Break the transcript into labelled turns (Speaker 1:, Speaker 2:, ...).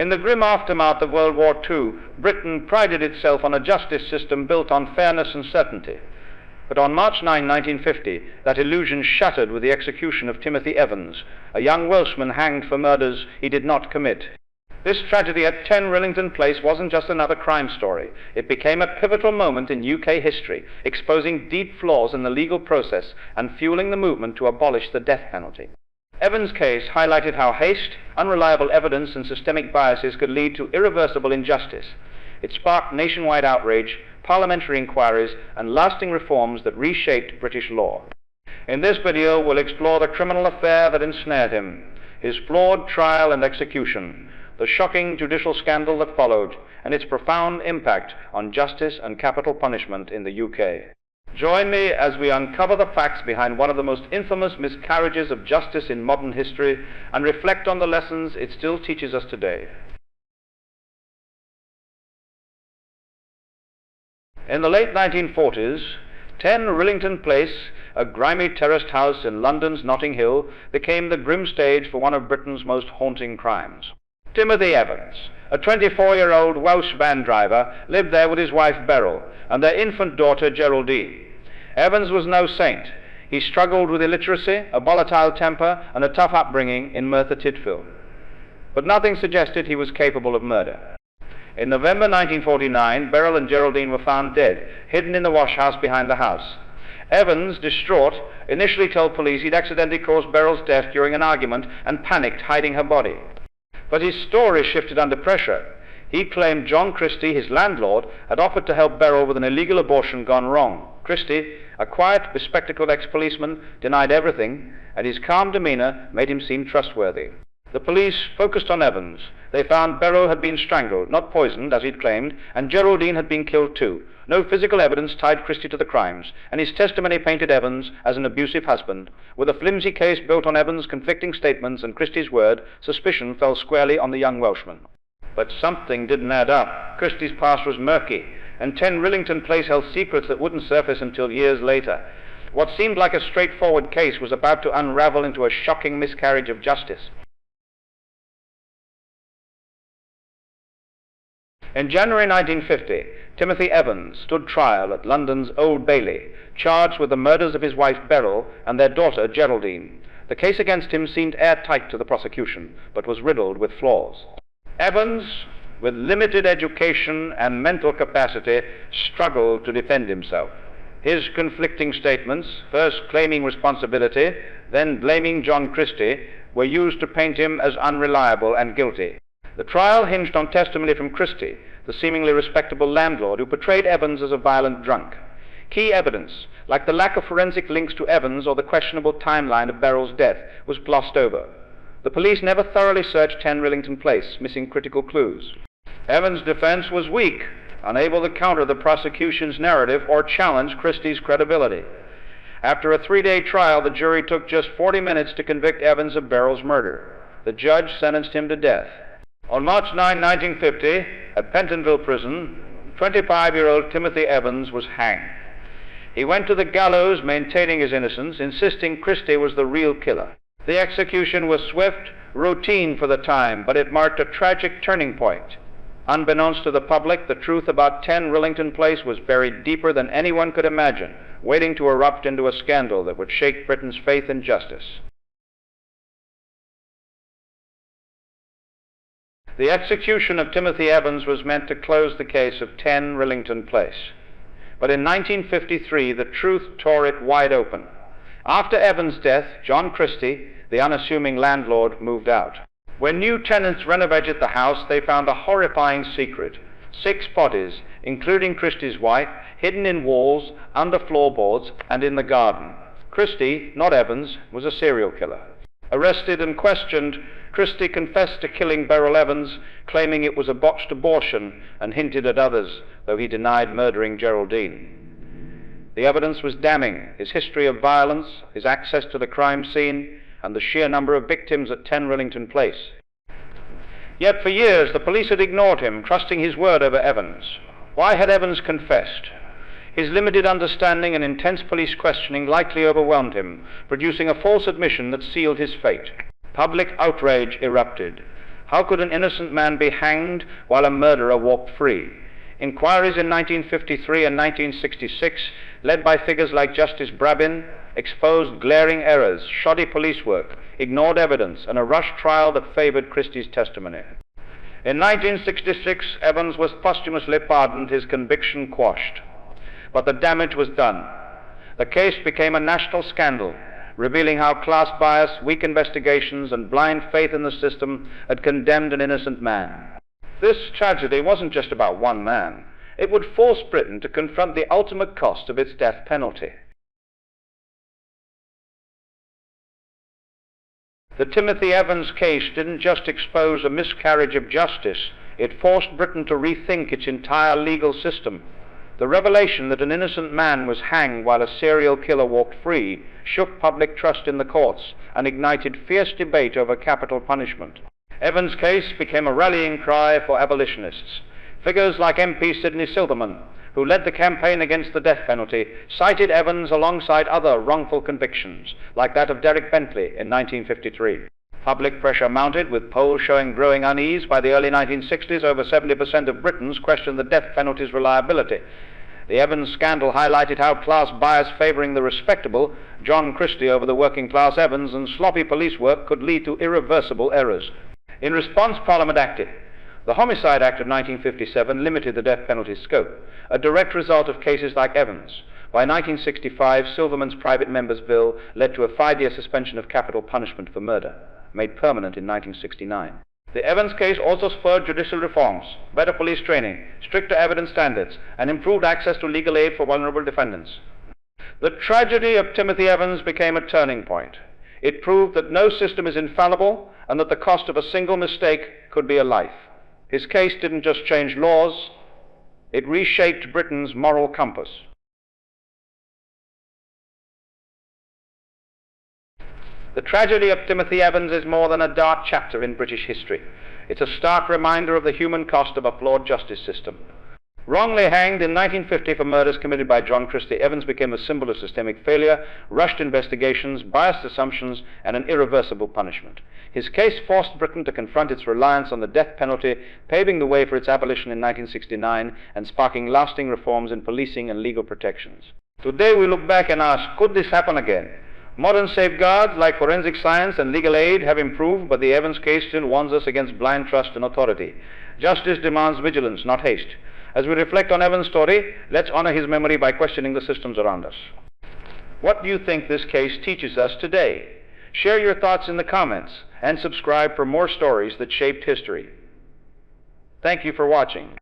Speaker 1: In the grim aftermath of World War II, Britain prided itself on a justice system built on fairness and certainty. But on March 9, 1950, that illusion shattered with the execution of Timothy Evans, a young Welshman hanged for murders he did not commit. This tragedy at 10 Rillington Place wasn't just another crime story. It became a pivotal moment in UK history, exposing deep flaws in the legal process and fueling the movement to abolish the death penalty. Evans' case highlighted how haste, unreliable evidence, and systemic biases could lead to irreversible injustice. It sparked nationwide outrage, parliamentary inquiries, and lasting reforms that reshaped British law. In this video, we'll explore the criminal affair that ensnared him, his flawed trial and execution, the shocking judicial scandal that followed, and its profound impact on justice and capital punishment in the UK. Join me as we uncover the facts behind one of the most infamous miscarriages of justice in modern history and reflect on the lessons it still teaches us today. In the late 1940s, 10 Rillington Place, a grimy terraced house in London's Notting Hill, became the grim stage for one of Britain's most haunting crimes. Timothy Evans, a 24-year-old Welsh van driver, lived there with his wife Beryl and their infant daughter Geraldine. Evans was no saint. He struggled with illiteracy, a volatile temper, and a tough upbringing in Merthyr Tydfil. But nothing suggested he was capable of murder. In November 1949, Beryl and Geraldine were found dead, hidden in the washhouse behind the house. Evans, distraught, initially told police he'd accidentally caused Beryl's death during an argument and panicked, hiding her body. But his story shifted under pressure. He claimed John Christie, his landlord, had offered to help Beryl with an illegal abortion gone wrong. Christie, a quiet, bespectacled ex-policeman, denied everything, and his calm demeanor made him seem trustworthy. The police focused on Evans. They found Beryl had been strangled, not poisoned, as he'd claimed, and Geraldine had been killed too. No physical evidence tied Christie to the crimes, and his testimony painted Evans as an abusive husband. With a flimsy case built on Evans' conflicting statements and Christie's word, suspicion fell squarely on the young Welshman. But something didn't add up. Christie's past was murky, and 10 Rillington Place held secrets that wouldn't surface until years later. What seemed like a straightforward case was about to unravel into a shocking miscarriage of justice. In January 1950, Timothy Evans stood trial at London's Old Bailey, charged with the murders of his wife Beryl and their daughter Geraldine. The case against him seemed airtight to the prosecution, but was riddled with flaws. Evans, with limited education and mental capacity, struggled to defend himself. His conflicting statements, first claiming responsibility, then blaming John Christie, were used to paint him as unreliable and guilty. The trial hinged on testimony from Christie, the seemingly respectable landlord who portrayed Evans as a violent drunk. Key evidence, like the lack of forensic links to Evans or the questionable timeline of Beryl's death, was glossed over. The police never thoroughly searched 10 Rillington Place, missing critical clues. Evans' defense was weak, unable to counter the prosecution's narrative or challenge Christie's credibility. After a 3-day trial, the jury took just 40 minutes to convict Evans of Beryl's murder. The judge sentenced him to death. On March 9, 1950, at Pentonville Prison, 25-year-old Timothy Evans was hanged. He went to the gallows maintaining his innocence, insisting Christie was the real killer. The execution was swift, routine for the time, but it marked a tragic turning point. Unbeknownst to the public, the truth about 10 Rillington Place was buried deeper than anyone could imagine, waiting to erupt into a scandal that would shake Britain's faith in justice. The execution of Timothy Evans was meant to close the case of 10 Rillington Place. But in 1953, the truth tore it wide open. After Evans' death, John Christie, the unassuming landlord, moved out. When new tenants renovated the house, they found a horrifying secret. 6 bodies, including Christie's wife, hidden in walls, under floorboards, and in the garden. Christie, not Evans, was a serial killer. Arrested and questioned, Christie confessed to killing Beryl Evans, claiming it was a botched abortion, and hinted at others, though he denied murdering Geraldine. The evidence was damning: his history of violence, his access to the crime scene, and the sheer number of victims at 10 Rillington Place. Yet for years the police had ignored him, trusting his word over Evans. Why had Evans confessed? His limited understanding and intense police questioning likely overwhelmed him, producing a false admission that sealed his fate. Public outrage erupted. How could an innocent man be hanged while a murderer walked free? Inquiries in 1953 and 1966, led by figures like Justice Brabin, exposed glaring errors, shoddy police work, ignored evidence, and a rushed trial that favored Christie's testimony. In 1966, Evans was posthumously pardoned, his conviction quashed. But the damage was done. The case became a national scandal, revealing how class bias, weak investigations, and blind faith in the system had condemned an innocent man. This tragedy wasn't just about one man. It would force Britain to confront the ultimate cost of its death penalty. The Timothy Evans case didn't just expose a miscarriage of justice, it forced Britain to rethink its entire legal system. The revelation that an innocent man was hanged while a serial killer walked free shook public trust in the courts and ignited fierce debate over capital punishment. Evans' case became a rallying cry for abolitionists. Figures like MP Sidney Silverman, who led the campaign against the death penalty, cited Evans alongside other wrongful convictions, like that of Derek Bentley in 1953. Public pressure mounted, with polls showing growing unease. By the early 1960s, over 70% of Britons questioned the death penalty's reliability. The Evans scandal highlighted how class bias favoring the respectable, John Christie over the working-class Evans, and sloppy police work could lead to irreversible errors. In response, Parliament acted. The Homicide Act of 1957 limited the death penalty's scope, a direct result of cases like Evans. By 1965, Silverman's private member's bill led to a 5-year suspension of capital punishment for murder, made permanent in 1969. The Evans case also spurred judicial reforms, better police training, stricter evidence standards, and improved access to legal aid for vulnerable defendants. The tragedy of Timothy Evans became a turning point. It proved that no system is infallible and that the cost of a single mistake could be a life. His case didn't just change laws, it reshaped Britain's moral compass. The tragedy of Timothy Evans is more than a dark chapter in British history. It's a stark reminder of the human cost of a flawed justice system. Wrongly hanged in 1950 for murders committed by John Christie, Evans became a symbol of systemic failure, rushed investigations, biased assumptions, and an irreversible punishment. His case forced Britain to confront its reliance on the death penalty, paving the way for its abolition in 1969 and sparking lasting reforms in policing and legal protections. Today we look back and ask, could this happen again? Modern safeguards like forensic science and legal aid have improved, but the Evans case still warns us against blind trust and authority. Justice demands vigilance, not haste. As we reflect on Evans' story, let's honor his memory by questioning the systems around us. What do you think this case teaches us today? Share your thoughts in the comments and subscribe for more stories that shaped history. Thank you for watching.